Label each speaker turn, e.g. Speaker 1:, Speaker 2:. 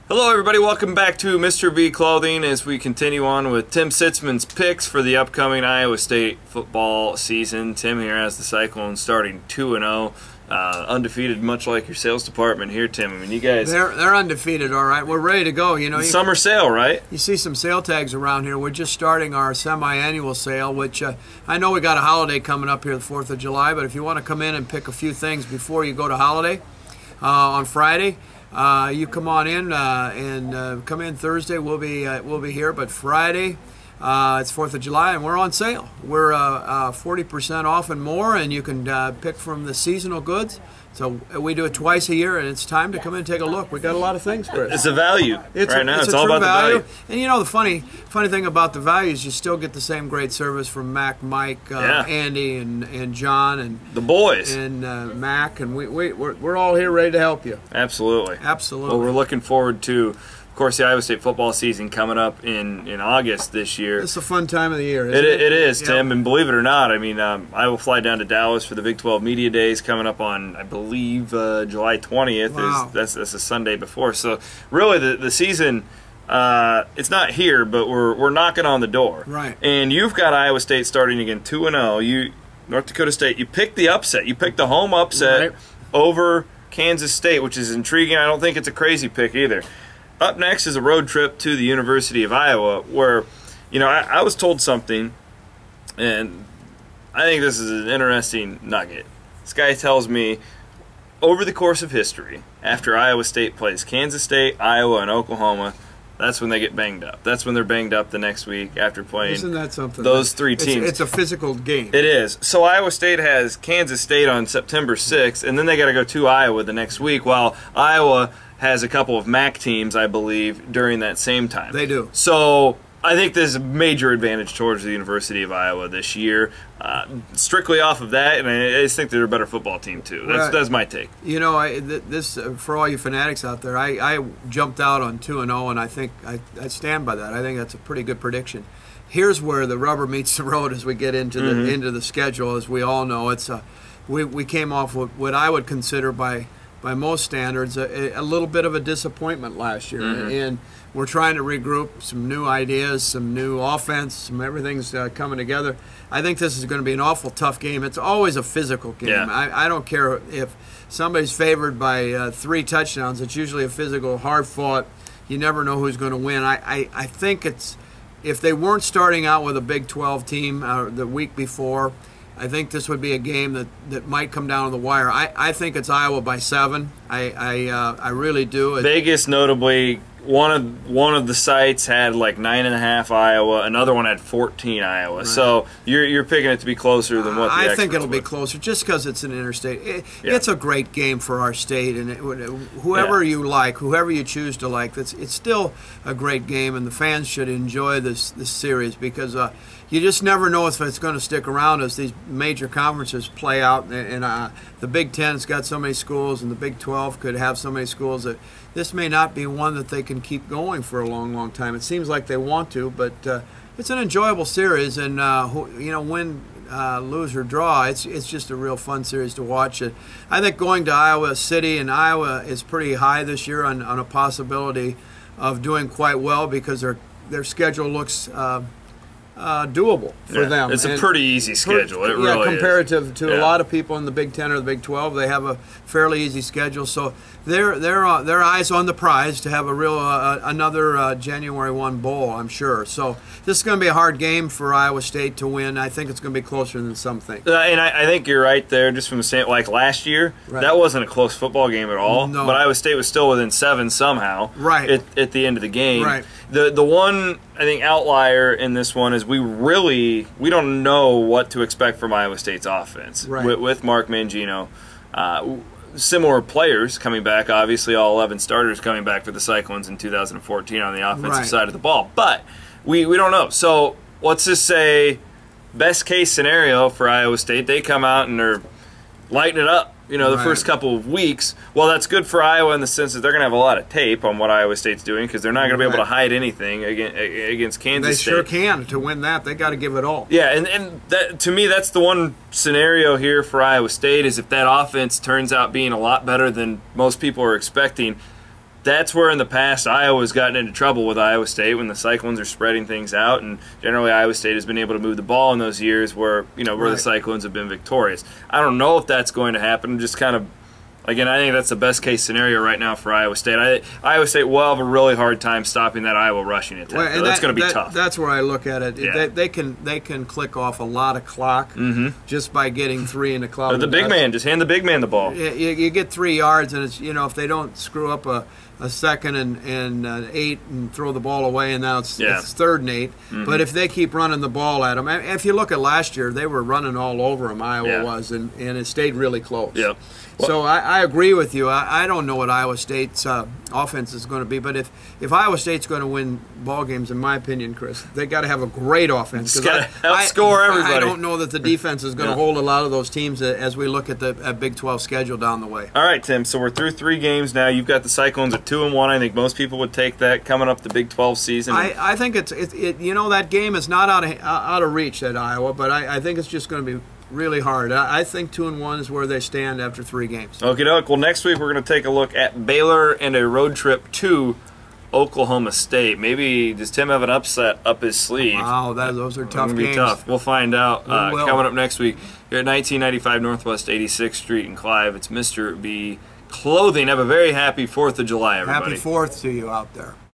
Speaker 1: Hello everybody, welcome back to Mr. B Clothing as we continue on with Tim Sitzmann's picks for the upcoming Iowa State football season. Tim here has the Cyclones starting 2-0, undefeated, much like your sales department here, Tim. I mean, you guys...
Speaker 2: They're undefeated, all right. We're ready to go. You know,
Speaker 1: summer sale, right?
Speaker 2: You see some sale tags around here. We're just starting our semi-annual sale, which I know we got a holiday coming up here, the 4th of July, but if you want to come in and pick a few things before you go to holiday on Friday, you come on in and come in Thursday. We'll be here, but Friday it's 4th of July and we're on sale. We're 40% off and more, and you can pick from the seasonal goods. So we do it twice a year, and it's time to come in and take a look. We got a lot of things for it.
Speaker 1: It's a value now. It's all about the value.
Speaker 2: And you know, the funny thing about the value is you still get the same great service from Mac, Mike, Andy, and John, and
Speaker 1: the boys,
Speaker 2: and Mac, and we're all here ready to help you.
Speaker 1: Absolutely.
Speaker 2: Absolutely.
Speaker 1: Well, we're looking forward to, of course, the Iowa State football season coming up in August this year.
Speaker 2: It's a fun time of the year, isn't it?
Speaker 1: It is, Tim, and believe it or not, I mean, I will fly down to Dallas for the Big 12 Media Days coming up on, I believe, July 20th.
Speaker 2: Wow.
Speaker 1: That's a Sunday before. So, really, the season, it's not here, but we're knocking on the door.
Speaker 2: Right.
Speaker 1: And you've got Iowa State starting again 2-0. North Dakota State, you picked the upset. You picked the home upset over Kansas State, which is intriguing. I don't think it's a crazy pick either. Up next is a road trip to the University of Iowa where, you know, I was told something, and I think this is an interesting nugget. This guy tells me over the course of history, after Iowa State plays Kansas State, Iowa, and Oklahoma, that's when they get banged up. That's when they're banged up the next week after playing
Speaker 2: Isn't that something?
Speaker 1: Those three teams.
Speaker 2: It's a physical game.
Speaker 1: It is. So Iowa State has Kansas State on September 6th, and then they got to go to Iowa the next week, while Iowa has a couple of MAC teams, I believe, during that same time.
Speaker 2: They do.
Speaker 1: So I think there's a major advantage towards the University of Iowa this year. Strictly off of that, and I just think they're a better football team too. That's my take.
Speaker 2: You know, this for all you fanatics out there, I jumped out on 2-0, and I think I stand by that. I think that's a pretty good prediction. Here's where the rubber meets the road as we get into the schedule. As we all know, it's we came off with what I would consider by most standards a little bit of a disappointment last year, and we're trying to regroup, some new ideas, some new offense, some everything's coming together. I think this is going to be an awful tough game. It's always a physical game.
Speaker 1: Yeah.
Speaker 2: I don't care if somebody's favored by 3 touchdowns. It's usually a physical, hard-fought. You never know who's going to win. I think it's, if they weren't starting out with a Big 12 team the week before, I think this would be a game that might come down to the wire. I think it's Iowa by 7. I really do.
Speaker 1: Vegas, notably, one of the sites had like 9.5 Iowa. Another one had 14 Iowa. Right. So you're picking it to be closer than what the
Speaker 2: I think it'll be closer just because it's an interstate. It's a great game for our state, and whoever you like, whoever you choose to like, it's still a great game, and the fans should enjoy this series because you just never know if it's going to stick around as these major conferences play out. And the Big Ten's got so many schools, and the Big 12 could have so many schools that this may not be one that they can keep going for a long, long time. It seems like they want to, but it's an enjoyable series, and you know, win, lose or draw, it's just a real fun series to watch. I think going to Iowa City, and Iowa is pretty high this year on a possibility of doing quite well because their schedule looks doable for them.
Speaker 1: It's a pretty easy schedule. It really
Speaker 2: comparative
Speaker 1: is.
Speaker 2: to a lot of people in the Big 10 or the Big 12, they have a fairly easy schedule. So they're eyes on the prize to have a real another January 1 bowl, I'm sure. So this is going to be a hard game for Iowa State to win. I think it's going to be closer than some think.
Speaker 1: And I think you're right there. Just from the same, like last year, that wasn't a close football game at all.
Speaker 2: No.
Speaker 1: But Iowa State was still within 7 somehow.
Speaker 2: Right.
Speaker 1: At the end of the game.
Speaker 2: Right.
Speaker 1: The one, I think, outlier in this one is we don't know what to expect from Iowa State's offense.
Speaker 2: Right.
Speaker 1: With Mark Mangino. Similar players coming back, obviously all 11 starters coming back for the Cyclones in 2014 on the offensive side of the ball. But we don't know. So let's just say best case scenario for Iowa State, they come out and they're lighting it up. You know, the first couple of weeks. Well, that's good for Iowa in the sense that they're going to have a lot of tape on what Iowa State's doing because they're not going to be able to hide anything against Kansas State.
Speaker 2: They sure can. To win that, they got to give it all.
Speaker 1: Yeah, and that, to me, that's the one scenario here for Iowa State is if that offense turns out being a lot better than most people are expecting, that's where in the past Iowa's gotten into trouble with Iowa State when the Cyclones are spreading things out, and generally Iowa State has been able to move the ball in those years where the Cyclones have been victorious. I don't know if that's going to happen. Just kind of, again, I think that's the best case scenario right now for Iowa State. Iowa State will have a really hard time stopping that Iowa rushing attack. Well, that's going to be tough. That's
Speaker 2: where I look at it. Yeah. They can click off a lot of clock just by getting 3 in the clock.
Speaker 1: But the big man, just hand the big man the ball.
Speaker 2: You get 3 yards, and it's if they don't screw up a second and 8 and throw the ball away, and now it's 3rd and 8. But if they keep running the ball at them, if you look at last year, they were running all over them. Iowa was, and it stayed really close.
Speaker 1: Yeah.
Speaker 2: Well, so I agree with you. I don't know what Iowa State's offense is going to be, but if Iowa State's going to win ball games, in my opinion, Chris, they got to have a great offense.
Speaker 1: Got to outscore everybody.
Speaker 2: I don't know that the defense is going to hold a lot of those teams as we look at the Big 12 schedule down the way.
Speaker 1: All right, Tim. So we're through 3 games now. You've got the Cyclones at 2-1. I think most people would take that coming up the Big 12 season.
Speaker 2: I think it's that game is not out of reach at Iowa, but I think it's just going to be really hard. I think 2-1 is where they stand after 3 games.
Speaker 1: Okie doke. Well, next week we're going to take a look at Baylor and a road trip to Oklahoma State. Maybe does Tim have an upset up his sleeve?
Speaker 2: Wow, those are tough
Speaker 1: games.
Speaker 2: Be
Speaker 1: tough. We'll find out coming up next week. Here at 1995 Northwest 86th Street in Clive. It's Mr. B Clothing. Have a very happy 4th of July, everybody.
Speaker 2: Happy 4th to you out there.